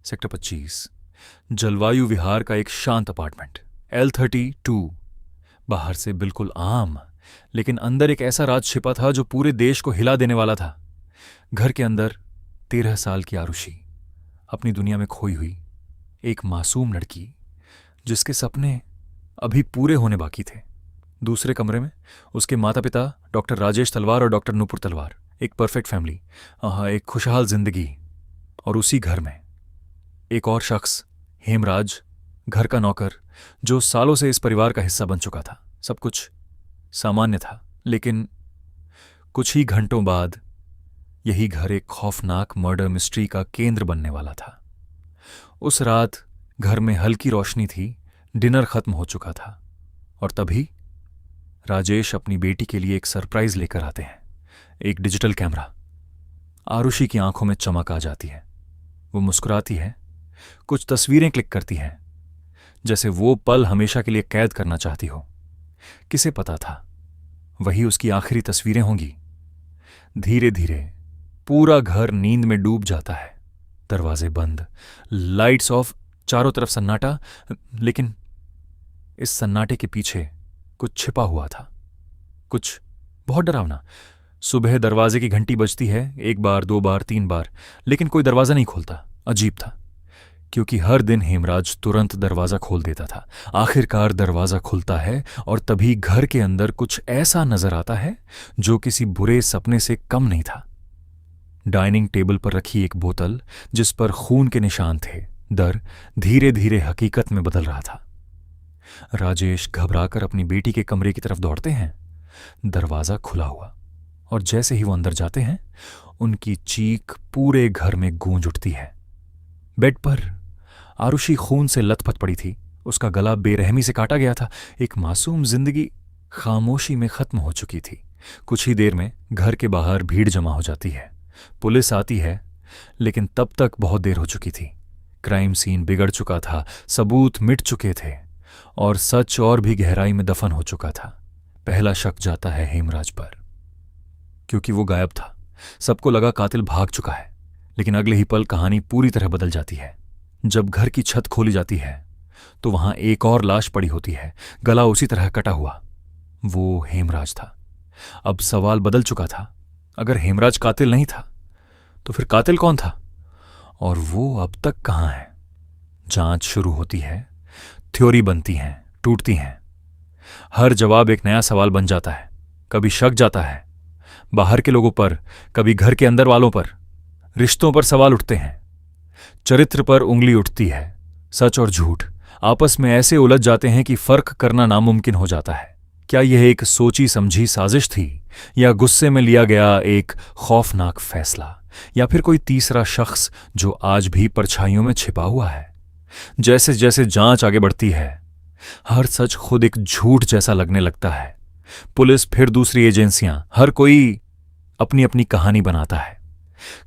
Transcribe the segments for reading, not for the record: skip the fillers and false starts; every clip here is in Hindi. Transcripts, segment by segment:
सेक्टर 25, जलवायु विहार का एक शांत अपार्टमेंट, L32। बाहर से बिल्कुल आम, लेकिन अंदर एक ऐसा राज छिपा था जो पूरे देश को हिला देने वाला था। घर के अंदर 13 साल की आरुषि, अपनी दुनिया में खोई हुई एक मासूम लड़की जिसके सपने अभी पूरे होने बाकी थे। दूसरे कमरे में उसके माता पिता डॉक्टर राजेश तलवार और डॉक्टर नूपुर तलवार, एक परफेक्ट फैमिली, एक खुशहाल जिंदगी। और उसी घर में एक और शख्स, हेमराज, घर का नौकर, जो सालों से इस परिवार का हिस्सा बन चुका था। सब कुछ सामान्य था, लेकिन कुछ ही घंटों बाद यही घर एक खौफनाक मर्डर मिस्ट्री का केंद्र बनने वाला था। उस रात घर में हल्की रोशनी थी, डिनर खत्म हो चुका था, और तभी राजेश अपनी बेटी के लिए एक सरप्राइज लेकर आते हैं, एक डिजिटल कैमरा। आरुषि की आंखों में चमक आ जाती है। वो मुस्कुराती है, कुछ तस्वीरें क्लिक करती हैं, जैसे वो पल हमेशा के लिए कैद करना चाहती हो। किसे पता था वही उसकी आखिरी तस्वीरें होंगी। धीरे धीरे पूरा घर नींद में डूब जाता है। दरवाजे बंद, लाइट्स ऑफ, चारों तरफ सन्नाटा, लेकिन इस सन्नाटे के पीछे कुछ छिपा हुआ था, कुछ बहुत डरावना। सुबह दरवाजे की घंटी बजती है, 1 बार, 2 बार, 3 बार, लेकिन कोई दरवाजा नहीं खोलता। अजीब था, क्योंकि हर दिन हेमराज तुरंत दरवाजा खोल देता था। आखिरकार दरवाजा खुलता है और तभी घर के अंदर कुछ ऐसा नजर आता है जो किसी बुरे सपने से कम नहीं था। डाइनिंग टेबल पर रखी एक बोतल जिस पर खून के निशान थे, दर धीरे धीरे हकीकत में बदल रहा था। राजेश घबराकर अपनी बेटी के कमरे की तरफ दौड़ते हैं। दरवाजा खुला हुआ, और जैसे ही वो अंदर जाते हैं उनकी चीख पूरे घर में गूंज उठती है। बेड पर आरुषि खून से लथपथ पड़ी थी, उसका गला बेरहमी से काटा गया था। एक मासूम जिंदगी खामोशी में खत्म हो चुकी थी। कुछ ही देर में घर के बाहर भीड़ जमा हो जाती है। पुलिस आती है, लेकिन तब तक बहुत देर हो चुकी थी। क्राइम सीन बिगड़ चुका था, सबूत मिट चुके थे, और सच और भी गहराई में दफन हो चुका था। पहला शक जाता है हेमराज पर, क्योंकि वो गायब था। सबको लगा कातिल भाग चुका है, लेकिन अगले ही पल कहानी पूरी तरह बदल जाती है। जब घर की छत खोली जाती है तो वहां एक और लाश पड़ी होती है, गला उसी तरह कटा हुआ। वो हेमराज था। अब सवाल बदल चुका था, अगर हेमराज कातिल नहीं था तो फिर कातिल कौन था, और वो अब तक कहां है? जांच शुरू होती है, थ्योरी बनती हैं, टूटती हैं। हर जवाब एक नया सवाल बन जाता है। कभी शक जाता है बाहर के लोगों पर, कभी घर के अंदर वालों पर। रिश्तों पर सवाल उठते हैं, चरित्र पर उंगली उठती है। सच और झूठ आपस में ऐसे उलझ जाते हैं कि फर्क करना नामुमकिन हो जाता है। क्या यह एक सोची समझी साजिश थी, या गुस्से में लिया गया एक खौफनाक फैसला, या फिर कोई तीसरा शख्स जो आज भी परछाइयों में छिपा हुआ है? जैसे जैसे जांच आगे बढ़ती है, हर सच खुद एक झूठ जैसा लगने लगता है। पुलिस, फिर दूसरी एजेंसियां, हर कोई अपनी अपनी कहानी बनाता है।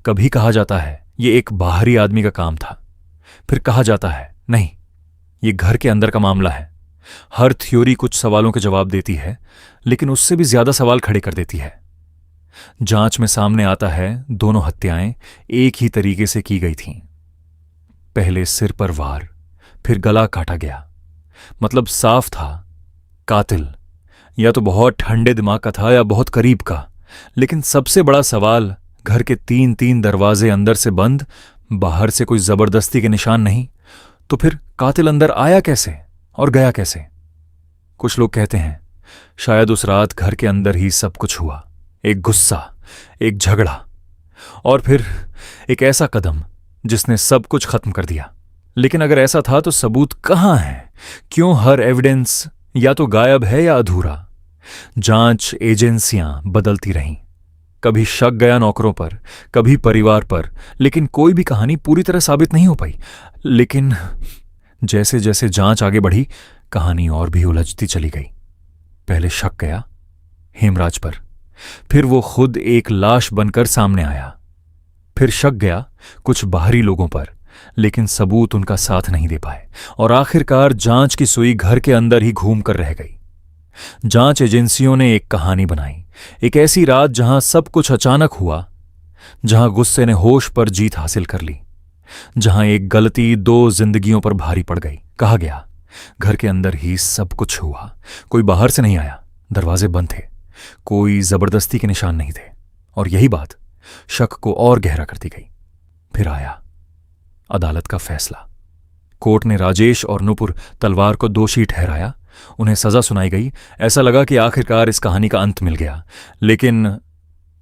कभी कहा जाता है ये एक बाहरी आदमी का काम था, फिर कहा जाता है नहीं, ये घर के अंदर का मामला है। हर थ्योरी कुछ सवालों के जवाब देती है, लेकिन उससे भी ज्यादा सवाल खड़े कर देती है। जांच में सामने आता है दोनों हत्याएं एक ही तरीके से की गई थीं। पहले सिर पर वार, फिर गला काटा गया। मतलब साफ था, कातिल या तो बहुत ठंडे दिमाग का था या बहुत करीब का। लेकिन सबसे बड़ा सवाल, घर के 3 दरवाजे अंदर से बंद, बाहर से कोई जबरदस्ती के निशान नहीं, तो फिर कातिल अंदर आया कैसे और गया कैसे? कुछ लोग कहते हैं शायद उस रात घर के अंदर ही सब कुछ हुआ। एक गुस्सा, एक झगड़ा, और फिर एक ऐसा कदम जिसने सब कुछ खत्म कर दिया। लेकिन अगर ऐसा था तो सबूत कहां है? क्यों हर एविडेंस या तो गायब है या अधूरा? जांच एजेंसियां बदलती रहीं। कभी शक गया नौकरों पर, कभी परिवार पर, लेकिन कोई भी कहानी पूरी तरह साबित नहीं हो पाई। लेकिन जैसे जैसे जांच आगे बढ़ी, कहानी और भी उलझती चली गई। पहले शक गया हेमराज पर, फिर वो खुद एक लाश बनकर सामने आया। फिर शक गया कुछ बाहरी लोगों पर, लेकिन सबूत उनका साथ नहीं दे पाए। और आखिरकार जांच की सुई घर के अंदर ही घूम कर रह गई। जांच एजेंसियों ने एक कहानी बनाई, एक ऐसी रात जहां सब कुछ अचानक हुआ, जहां गुस्से ने होश पर जीत हासिल कर ली। जहां एक गलती 2 जिंदगियों पर भारी पड़ गई। कहा गया घर के अंदर ही सब कुछ हुआ, कोई बाहर से नहीं आया, दरवाजे बंद थे, कोई जबरदस्ती के निशान नहीं थे। और यही बात शक को और गहरा करती गई। फिर आया अदालत का फैसला। कोर्ट ने राजेश और नुपुर तलवार को दोषी ठहराया, उन्हें सजा सुनाई गई। ऐसा लगा कि आखिरकार इस कहानी का अंत मिल गया, लेकिन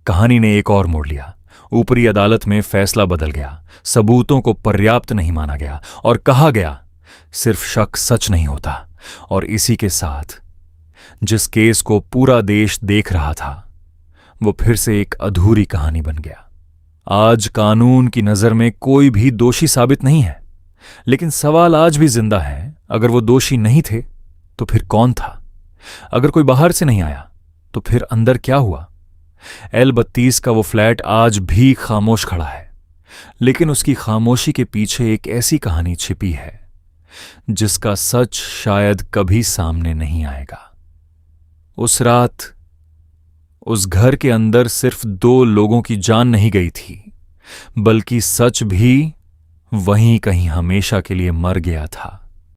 कहानी ने एक और मोड़ लिया। ऊपरी अदालत में फैसला बदल गया। सबूतों को पर्याप्त नहीं माना गया और कहा गया सिर्फ शक सच नहीं होता। और इसी के साथ जिस केस को पूरा देश देख रहा था वो फिर से एक अधूरी कहानी बन गया। आज कानून की नजर में कोई भी दोषी साबित नहीं है, लेकिन सवाल आज भी जिंदा है, अगर वो दोषी नहीं थे तो फिर कौन था? अगर कोई बाहर से नहीं आया तो फिर अंदर क्या हुआ? L32 का वो फ्लैट आज भी खामोश खड़ा है, लेकिन उसकी खामोशी के पीछे एक ऐसी कहानी छिपी है जिसका सच शायद कभी सामने नहीं आएगा। उस रात उस घर के अंदर सिर्फ 2 लोगों की जान नहीं गई थी, बल्कि सच भी वहीं कहीं हमेशा के लिए मर गया था।